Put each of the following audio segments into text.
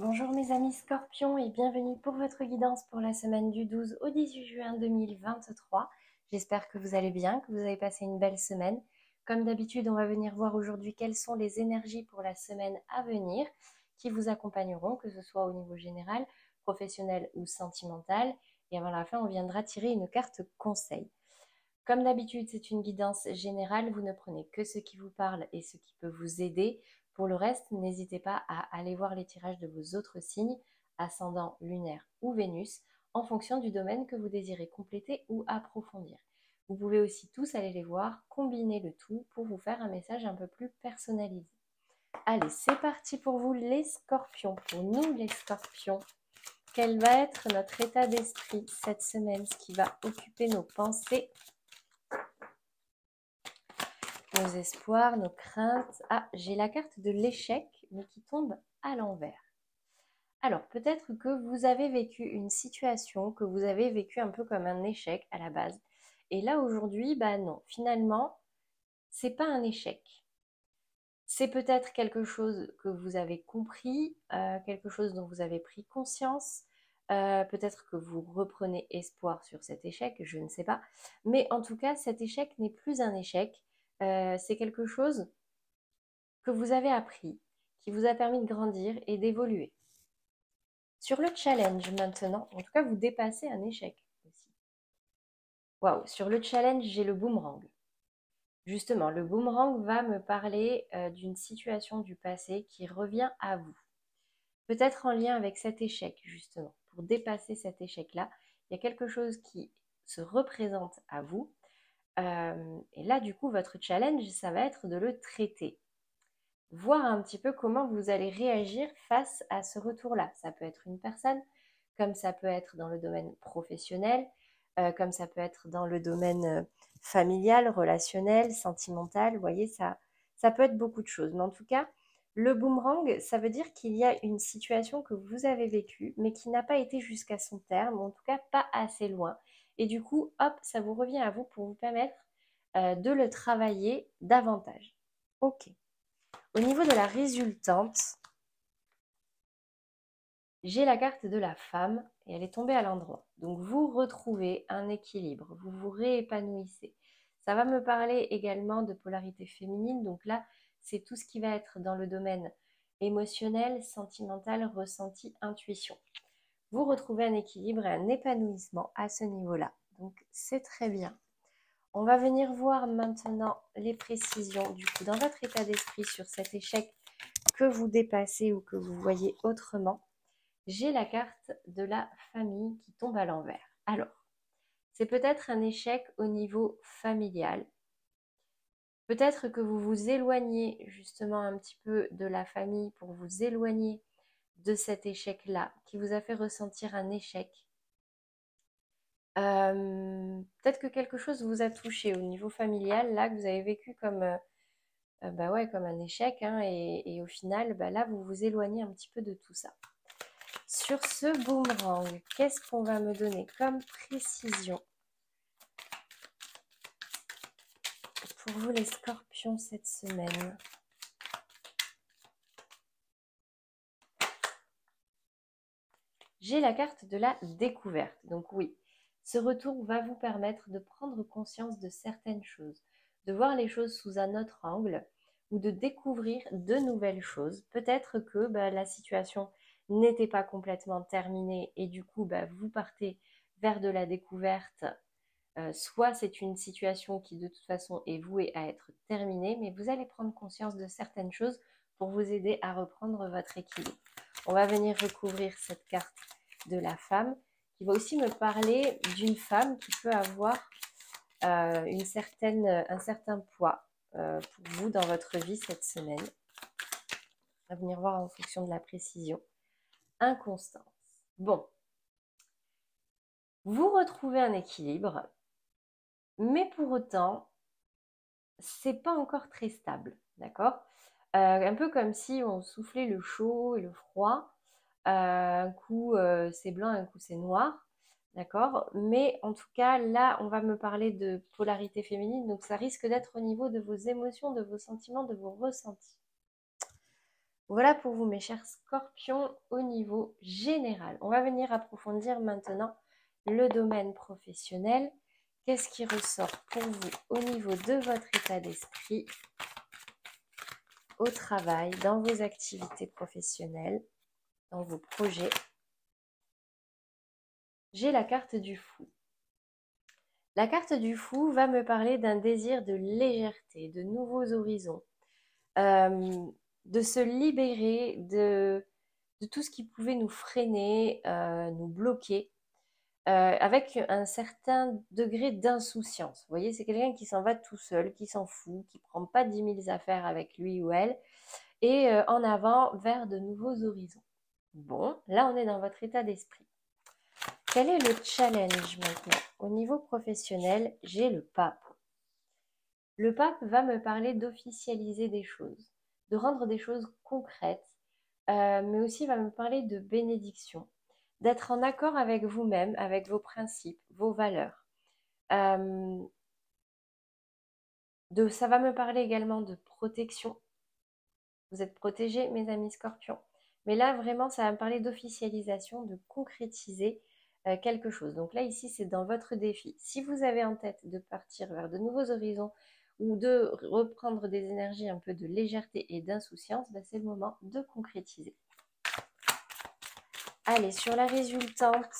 Bonjour mes amis scorpions et bienvenue pour votre guidance pour la semaine du 12 au 18 juin 2023. J'espère que vous allez bien, que vous avez passé une belle semaine. Comme d'habitude, on va venir voir aujourd'hui quelles sont les énergies pour la semaine à venir qui vous accompagneront, que ce soit au niveau général, professionnel ou sentimental. Et avant la fin, on viendra tirer une carte conseil. Comme d'habitude, c'est une guidance générale. Vous ne prenez que ce qui vous parle et ce qui peut vous aider. Pour le reste, n'hésitez pas à aller voir les tirages de vos autres signes, ascendant, lunaire ou Vénus, en fonction du domaine que vous désirez compléter ou approfondir. Vous pouvez aussi tous aller les voir, combiner le tout pour vous faire un message un peu plus personnalisé. Allez, c'est parti pour vous les scorpions. Pour nous les scorpions, quel va être notre état d'esprit cette semaine, ce qui va occuper nos pensées, nos espoirs, nos craintes. Ah, j'ai la carte de l'échec, mais qui tombe à l'envers. Alors, peut-être que vous avez vécu une situation, que vous avez vécu un peu comme un échec à la base. Et là, aujourd'hui, bah non, finalement, c'est pas un échec. C'est peut-être quelque chose que vous avez compris, quelque chose dont vous avez pris conscience. Peut-être que vous reprenez espoir sur cet échec, je ne sais pas. Mais en tout cas, cet échec n'est plus un échec. C'est quelque chose que vous avez appris, qui vous a permis de grandir et d'évoluer. Sur le challenge maintenant, en tout cas, vous dépassez un échec aussi. Waouh, sur le challenge, j'ai le boomerang. Justement, le boomerang va me parler d'une situation du passé qui revient à vous. Peut-être en lien avec cet échec, justement. Pour dépasser cet échec-là, il y a quelque chose qui se représente à vous. Et là, du coup, votre challenge, ça va être de le traiter. Voir un petit peu comment vous allez réagir face à ce retour-là. Ça peut être une personne, comme ça peut être dans le domaine professionnel, comme ça peut être dans le domaine familial, relationnel, sentimental. Vous voyez, ça peut être beaucoup de choses. Mais en tout cas, le boomerang, ça veut dire qu'il y a une situation que vous avez vécue, mais qui n'a pas été jusqu'à son terme, ou en tout cas pas assez loin. Et du coup, hop, ça vous revient à vous pour vous permettre de le travailler davantage. Ok. Au niveau de la résultante, j'ai la carte de la femme et elle est tombée à l'endroit. Donc vous retrouvez un équilibre, vous vous réépanouissez. Ça va me parler également de polarité féminine. Donc là, c'est tout ce qui va être dans le domaine émotionnel, sentimental, ressenti, intuition. Vous retrouvez un équilibre et un épanouissement à ce niveau-là. Donc c'est très bien. On va venir voir maintenant les précisions du coup dans votre état d'esprit sur cet échec que vous dépassez ou que vous voyez autrement. J'ai la carte de la famille qui tombe à l'envers. Alors, c'est peut-être un échec au niveau familial. Peut-être que vous vous éloignez justement un petit peu de la famille pour vous éloigner de cet échec-là qui vous a fait ressentir un échec. Peut-être que quelque chose vous a touché au niveau familial, là, que vous avez vécu comme, bah ouais, comme un échec, hein, et au final, bah là, vous vous éloignez un petit peu de tout ça. Sur ce boomerang, qu'est-ce qu'on va me donner comme précision pour vous les scorpions cette semaine? J'ai la carte de la découverte. Donc oui, ce retour va vous permettre de prendre conscience de certaines choses, de voir les choses sous un autre angle ou de découvrir de nouvelles choses. Peut-être que la situation n'était pas complètement terminée et du coup, vous partez vers de la découverte. Soit c'est une situation qui de toute façon est vouée à être terminée, mais vous allez prendre conscience de certaines choses pour vous aider à reprendre votre équilibre. On va venir recouvrir cette carte de la femme qui va aussi me parler d'une femme qui peut avoir un certain poids pour vous dans votre vie cette semaine. On va venir voir en fonction de la précision. Inconstance. Bon. Vous retrouvez un équilibre, mais pour autant, c'est pas encore très stable, d'accord? Un peu comme si on soufflait le chaud et le froid. Un coup c'est blanc, un coup c'est noir, d'accord? Mais en tout cas, là, on va me parler de polarité féminine, donc ça risque d'être au niveau de vos émotions, de vos sentiments, de vos ressentis. Voilà pour vous, mes chers scorpions, au niveau général. On va venir approfondir maintenant le domaine professionnel. Qu'est-ce qui ressort pour vous au niveau de votre état d'esprit, au travail, dans vos activités professionnelles, dans vos projets? J'ai la carte du fou. La carte du fou va me parler d'un désir de légèreté, de nouveaux horizons, de se libérer de tout ce qui pouvait nous freiner, nous bloquer, avec un certain degré d'insouciance. Vous voyez, c'est quelqu'un qui s'en va tout seul, qui s'en fout, qui ne prend pas 10 000 affaires avec lui ou elle, et en avant vers de nouveaux horizons. Bon, là on est dans votre état d'esprit. Quel est le challenge maintenant? Au niveau professionnel, j'ai le pape. Le pape va me parler d'officialiser des choses, de rendre des choses concrètes, mais aussi va me parler de bénédiction, d'être en accord avec vous-même, avec vos principes, vos valeurs. Ça va me parler également de protection. Vous êtes protégés, mes amis scorpions. Mais là, vraiment, ça va me parler d'officialisation, de concrétiser quelque chose. Donc là, ici, c'est dans votre défi. Si vous avez en tête de partir vers de nouveaux horizons ou de reprendre des énergies un peu de légèreté et d'insouciance, ben, c'est le moment de concrétiser. Allez, sur la résultante,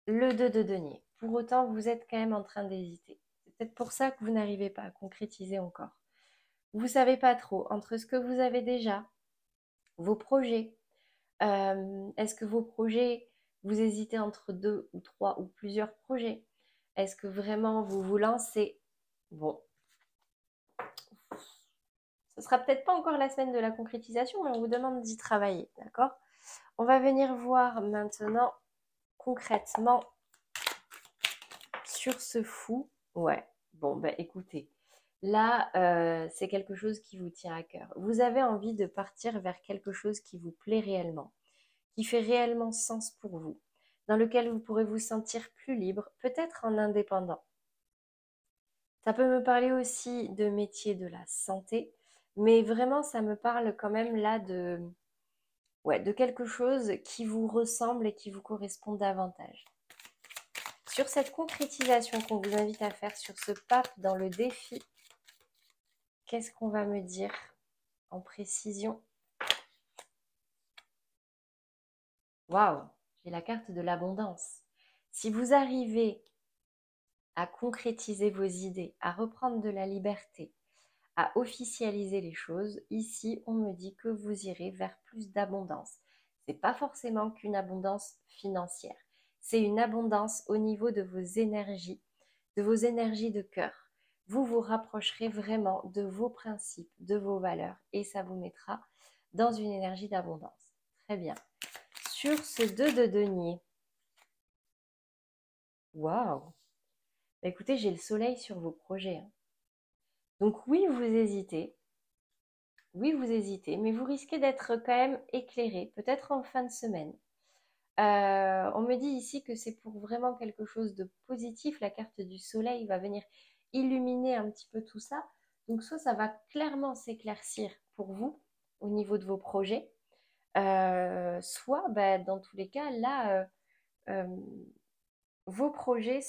le 2 de denier. Pour autant, vous êtes quand même en train d'hésiter. C'est peut-être pour ça que vous n'arrivez pas à concrétiser encore. Vous ne savez pas trop entre ce que vous avez déjà, vos projets. Est-ce que vos projets, vous hésitez entre 2 ou 3 ou plusieurs projets? Est-ce que vraiment vous vous lancez? Bon, ce sera peut-être pas encore la semaine de la concrétisation, mais on vous demande d'y travailler, d'accord? On va venir voir maintenant concrètement sur ce fou. Ouais, bon, ben écoutez, là, c'est quelque chose qui vous tient à cœur. Vous avez envie de partir vers quelque chose qui vous plaît réellement, qui fait réellement sens pour vous, dans lequel vous pourrez vous sentir plus libre, peut-être en indépendant. Ça peut me parler aussi de métier de la santé, mais vraiment, ça me parle quand même là de quelque chose qui vous ressemble et qui vous correspond davantage. Sur cette concrétisation qu'on vous invite à faire sur ce pape dans le défi, qu'est-ce qu'on va me dire en précision? Waouh, j'ai la carte de l'abondance. Si vous arrivez à concrétiser vos idées, à reprendre de la liberté, à officialiser les choses, ici, on me dit que vous irez vers plus d'abondance. Ce n'est pas forcément qu'une abondance financière. C'est une abondance au niveau de vos énergies de cœur. Vous vous rapprocherez vraiment de vos principes, de vos valeurs, et ça vous mettra dans une énergie d'abondance. Très bien. Sur ce 2 de denier, waouh! Écoutez, j'ai le soleil sur vos projets. Donc oui, vous hésitez. Oui, vous hésitez, mais vous risquez d'être quand même éclairé, peut-être en fin de semaine. On me dit ici que c'est pour vraiment quelque chose de positif. La carte du soleil va venir illuminer un petit peu tout ça. Donc soit ça va clairement s'éclaircir pour vous au niveau de vos projets, soit bah, dans tous les cas, là, vos projets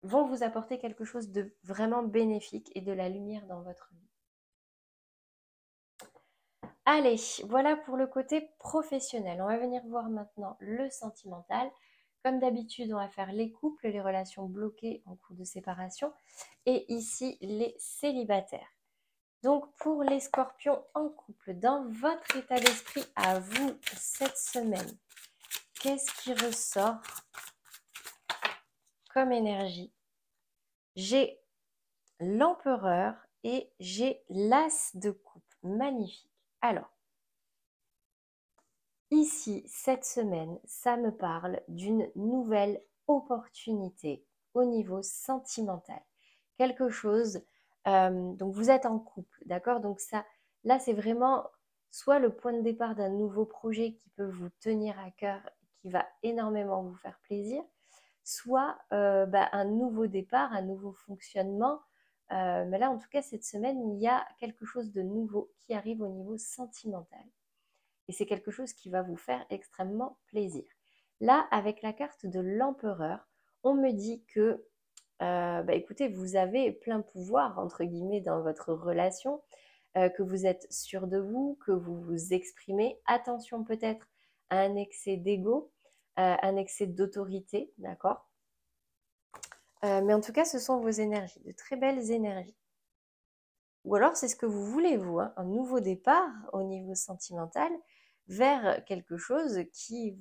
vont vous apporter quelque chose de vraiment bénéfique et de la lumière dans votre vie. Allez, voilà pour le côté professionnel. On va venir voir maintenant le sentimental. Comme d'habitude, on va faire les couples, les relations bloquées en cours de séparation. Et ici, les célibataires. Donc, pour les scorpions en couple, dans votre état d'esprit à vous cette semaine, qu'est-ce qui ressort comme énergie? J'ai l'empereur et j'ai l'as de coupe. Magnifique. Alors, ici, cette semaine, ça me parle d'une nouvelle opportunité au niveau sentimental. Quelque chose, donc vous êtes en couple, d'accord? Donc ça, là, c'est vraiment soit le point de départ d'un nouveau projet qui peut vous tenir à cœur, qui va énormément vous faire plaisir, soit un nouveau départ, un nouveau fonctionnement, Mais là, en tout cas, cette semaine, il y a quelque chose de nouveau qui arrive au niveau sentimental. Et c'est quelque chose qui va vous faire extrêmement plaisir. Là, avec la carte de l'empereur, on me dit que, écoutez, vous avez plein pouvoir, entre guillemets, dans votre relation, que vous êtes sûr de vous, que vous vous exprimez. Attention peut-être à un excès d'ego, un excès d'autorité, d'accord? Mais en tout cas, ce sont vos énergies, de très belles énergies. Ou alors, c'est ce que vous voulez, vous, hein, un nouveau départ au niveau sentimental vers quelque chose qui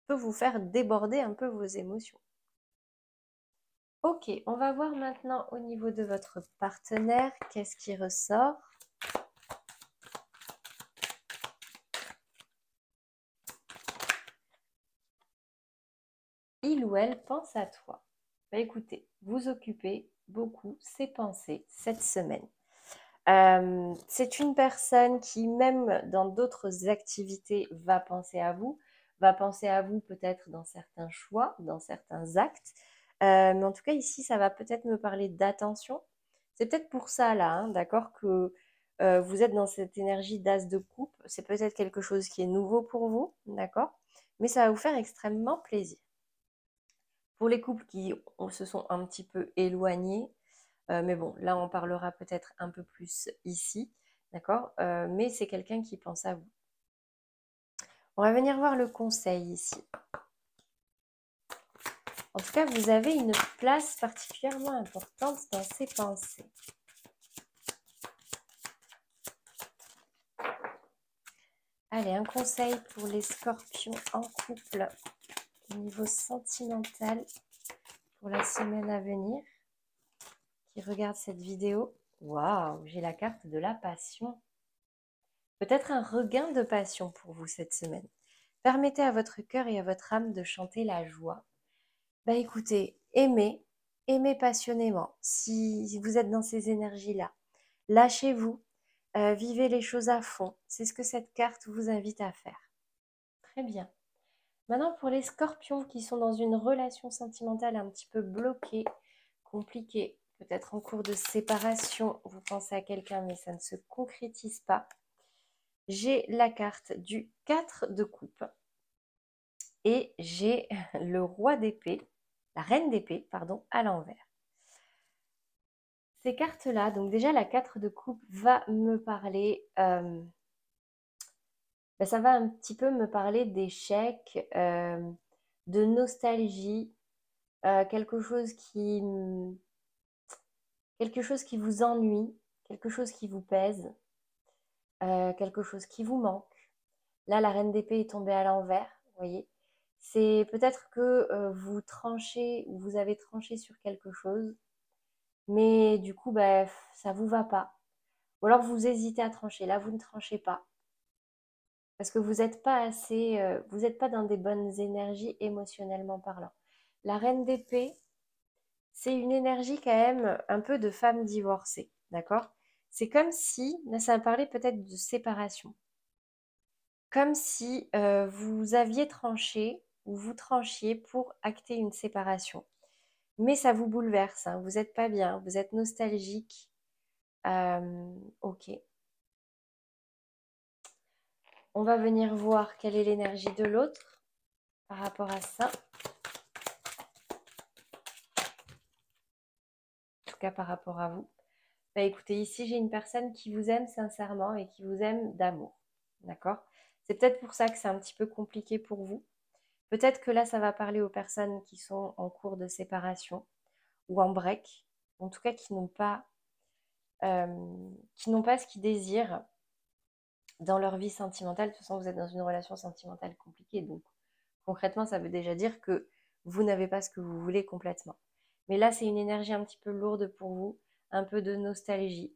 peut vous faire déborder un peu vos émotions. Ok, on va voir maintenant au niveau de votre partenaire, qu'est-ce qui ressort. Il ou elle pense à toi. Écoutez, vous occupez beaucoup ses pensées cette semaine. C'est une personne qui, même dans d'autres activités, va penser à vous peut-être dans certains choix, dans certains actes. Mais en tout cas, ici, ça va peut-être me parler d'attention. C'est peut-être pour ça, là, hein, d'accord, que vous êtes dans cette énergie d'as de coupe. C'est peut-être quelque chose qui est nouveau pour vous, d'accord, mais ça va vous faire extrêmement plaisir. Pour les couples qui se sont un petit peu éloignés, mais bon, là, on parlera peut-être un peu plus ici, d'accord? Mais c'est quelqu'un qui pense à vous. On va venir voir le conseil ici. En tout cas, vous avez une place particulièrement importante dans ses pensées. Allez, un conseil pour les scorpions en couple au niveau sentimental pour la semaine à venir qui regardent cette vidéo. Waouh, j'ai la carte de la passion. Peut-être un regain de passion pour vous cette semaine. Permettez à votre cœur et à votre âme de chanter la joie. Écoutez, aimez passionnément. Si vous êtes dans ces énergies-là, lâchez-vous, vivez les choses à fond. C'est ce que cette carte vous invite à faire. Très bien. Maintenant, pour les scorpions qui sont dans une relation sentimentale un petit peu bloquée, compliquée, peut-être en cours de séparation, vous pensez à quelqu'un mais ça ne se concrétise pas. J'ai la carte du 4 de coupe et j'ai le roi d'épée, la reine d'épée, pardon, à l'envers. Ces cartes-là, donc déjà la 4 de coupe va me parler, ça va un petit peu me parler d'échec, de nostalgie, quelque chose qui vous ennuie, quelque chose qui vous pèse, quelque chose qui vous manque. Là, la reine d'épée est tombée à l'envers, vous voyez. C'est peut-être que vous tranchez ou vous avez tranché sur quelque chose, mais du coup, ça vous va pas. Ou alors vous hésitez à trancher. Là, vous ne tranchez pas. Parce que vous n'êtes pas assez, vous n'êtes pas dans des bonnes énergies émotionnellement parlant. La reine d'épée, c'est une énergie quand même un peu de femme divorcée, d'accord? C'est comme si, là ça me parlait peut-être de séparation, comme si vous aviez tranché ou vous tranchiez pour acter une séparation. Mais ça vous bouleverse, hein, vous n'êtes pas bien, vous êtes nostalgique. Ok. On va venir voir quelle est l'énergie de l'autre par rapport à ça. En tout cas par rapport à vous. Écoutez, ici j'ai une personne qui vous aime sincèrement et qui vous aime d'amour. D'accord? C'est peut-être pour ça que c'est un petit peu compliqué pour vous. Peut-être que là, ça va parler aux personnes qui sont en cours de séparation ou en break, en tout cas qui n'ont pas ce qu'ils désirent dans leur vie sentimentale. De toute façon, vous êtes dans une relation sentimentale compliquée, donc concrètement, ça veut déjà dire que vous n'avez pas ce que vous voulez complètement. Mais là, c'est une énergie un petit peu lourde pour vous, un peu de nostalgie,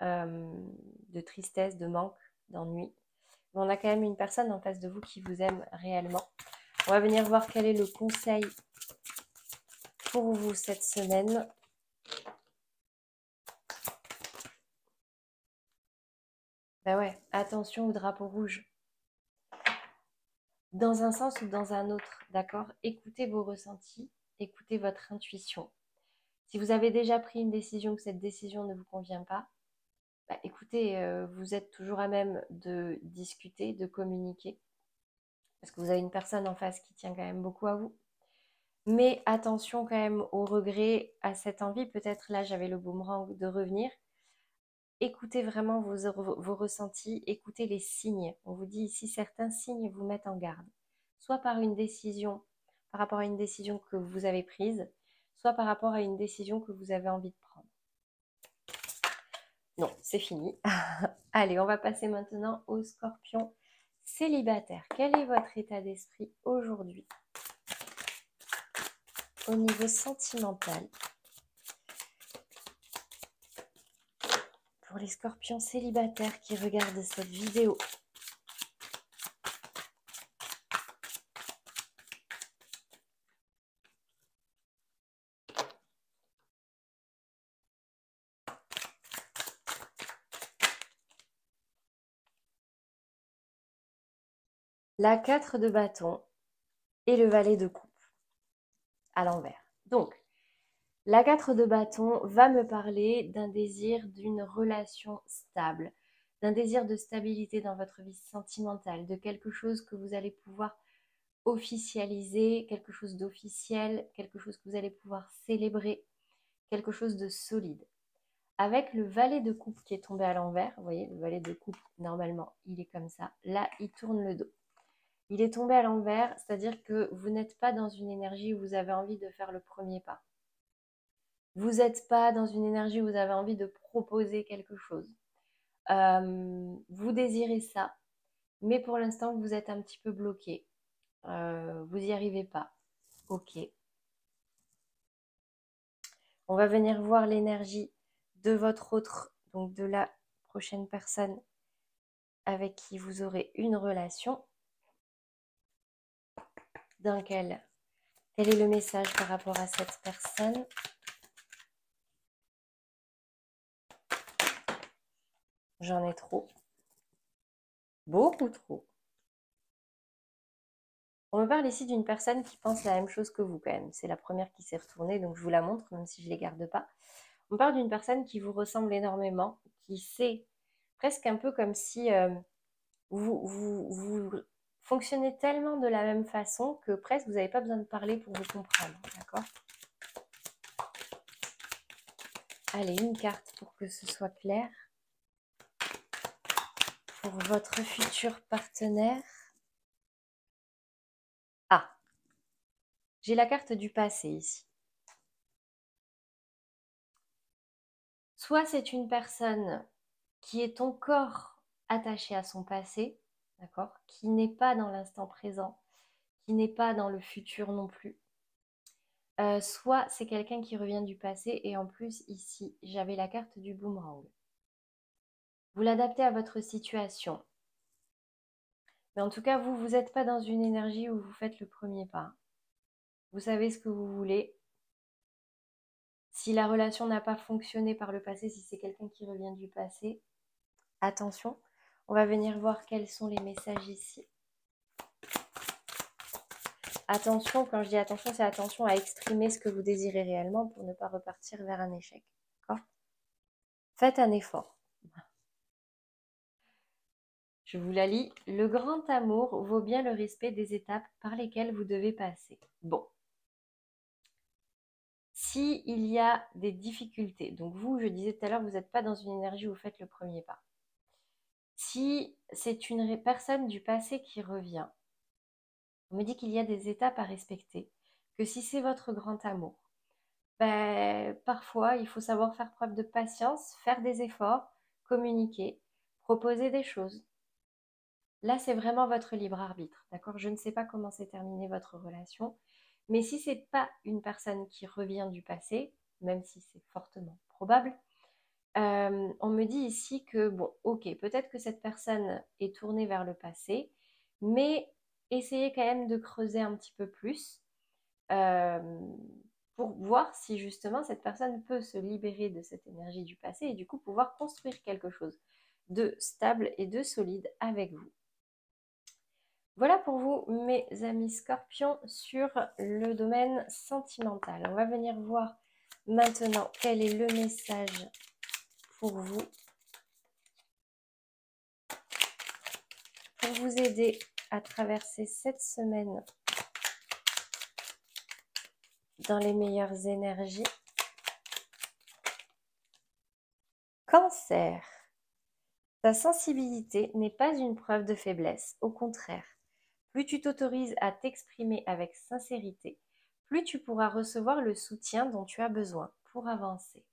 de tristesse, de manque, d'ennui. Mais on a quand même une personne en face de vous qui vous aime réellement. On va venir voir quel est le conseil pour vous cette semaine. Ouais, attention au drapeau rouge. Dans un sens ou dans un autre, d'accord? Écoutez vos ressentis, écoutez votre intuition. Si vous avez déjà pris une décision, que cette décision ne vous convient pas, bah, écoutez, vous êtes toujours à même de discuter, de communiquer, parce que vous avez une personne en face qui tient quand même beaucoup à vous. Mais attention quand même au regret, à cette envie. Peut-être là, j'avais le boomerang de revenir. Écoutez vraiment vos ressentis, écoutez les signes. On vous dit ici, certains signes vous mettent en garde. Soit par une décision, par rapport à une décision que vous avez prise, soit par rapport à une décision que vous avez envie de prendre. Non, c'est fini. Allez, on va passer maintenant au Scorpion célibataire. Quel est votre état d'esprit aujourd'hui au niveau sentimental? Pour les Scorpions célibataires qui regardent cette vidéo. La 4 de bâton et le valet de coupe à l'envers. Donc, la 4 de bâton va me parler d'un désir d'une relation stable, d'un désir de stabilité dans votre vie sentimentale, de quelque chose que vous allez pouvoir officialiser, quelque chose d'officiel, quelque chose que vous allez pouvoir célébrer, quelque chose de solide. Avec le valet de coupe qui est tombé à l'envers, vous voyez, le valet de coupe, normalement, il est comme ça. Là, il tourne le dos. Il est tombé à l'envers, c'est-à-dire que vous n'êtes pas dans une énergie où vous avez envie de faire le premier pas. Vous n'êtes pas dans une énergie où vous avez envie de proposer quelque chose. Vous désirez ça, mais pour l'instant, vous êtes un petit peu bloqué. Vous n'y arrivez pas. Ok. On va venir voir l'énergie de votre autre, donc de la prochaine personne avec qui vous aurez une relation. Quel est le message par rapport à cette personne? J'en ai trop. Beaucoup trop. On me parle ici d'une personne qui pense la même chose que vous quand même. C'est la première qui s'est retournée, donc je vous la montre, même si je ne les garde pas. On me parle d'une personne qui vous ressemble énormément, qui sait presque un peu comme si vous fonctionnez tellement de la même façon que presque vous n'avez pas besoin de parler pour vous comprendre. D'accord? Allez, une carte pour que ce soit clair. Pour votre futur partenaire. Ah, j'ai la carte du passé ici. Soit c'est une personne qui est encore attachée à son passé, d'accord, qui n'est pas dans l'instant présent, qui n'est pas dans le futur non plus. Soit c'est quelqu'un qui revient du passé et en plus ici, j'avais la carte du boomerang. Vous l'adaptez à votre situation. Mais en tout cas, vous n'êtes pas dans une énergie où vous faites le premier pas. Vous savez ce que vous voulez. Si la relation n'a pas fonctionné par le passé, si c'est quelqu'un qui revient du passé, attention, on va venir voir quels sont les messages ici. Attention, quand je dis attention, c'est attention à exprimer ce que vous désirez réellement pour ne pas repartir vers un échec. D'accord ? Faites un effort. Je vous la lis. Le grand amour vaut bien le respect des étapes par lesquelles vous devez passer. Bon. Si il y a des difficultés, donc vous, je disais tout à l'heure, vous n'êtes pas dans une énergie où vous faites le premier pas. Si c'est une personne du passé qui revient, on me dit qu'il y a des étapes à respecter, que si c'est votre grand amour, ben, parfois il faut savoir faire preuve de patience, faire des efforts, communiquer, proposer des choses. Là, c'est vraiment votre libre arbitre, d'accord? Je ne sais pas comment s'est terminée votre relation, mais si ce n'est pas une personne qui revient du passé, même si c'est fortement probable, on me dit ici que, bon, ok, peut-être que cette personne est tournée vers le passé, mais essayez quand même de creuser un petit peu plus pour voir si justement cette personne peut se libérer de cette énergie du passé et du coup pouvoir construire quelque chose de stable et de solide avec vous. Voilà pour vous, mes amis scorpions, sur le domaine sentimental. On va venir voir Maintenant, quel est le message pour vous aider à traverser cette semaine dans les meilleures énergies? Cancer. Ta sensibilité n'est pas une preuve de faiblesse, au contraire. Plus tu t'autorises à t'exprimer avec sincérité, plus tu pourras recevoir le soutien dont tu as besoin pour avancer.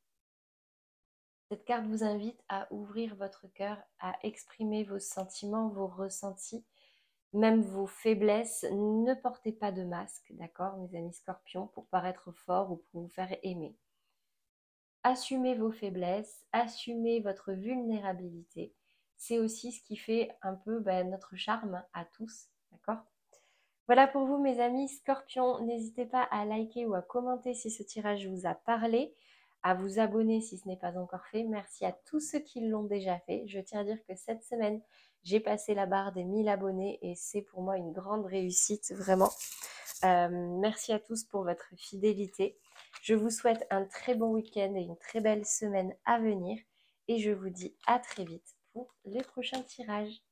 Cette carte vous invite à ouvrir votre cœur, à exprimer vos sentiments, vos ressentis, même vos faiblesses. Ne portez pas de masque, d'accord, mes amis scorpions, pour paraître fort ou pour vous faire aimer. Assumez vos faiblesses, assumez votre vulnérabilité. C'est aussi ce qui fait un peu notre charme à tous, d'accord? Voilà pour vous mes amis scorpions. N'hésitez pas à liker ou à commenter si ce tirage vous a parlé, à vous abonner si ce n'est pas encore fait. Merci à tous ceux qui l'ont déjà fait. Je tiens à dire que cette semaine, j'ai passé la barre des 1000 abonnés et c'est pour moi une grande réussite, vraiment. Merci à tous pour votre fidélité. Je vous souhaite un très bon week-end et une très belle semaine à venir. Et je vous dis à très vite pour les prochains tirages.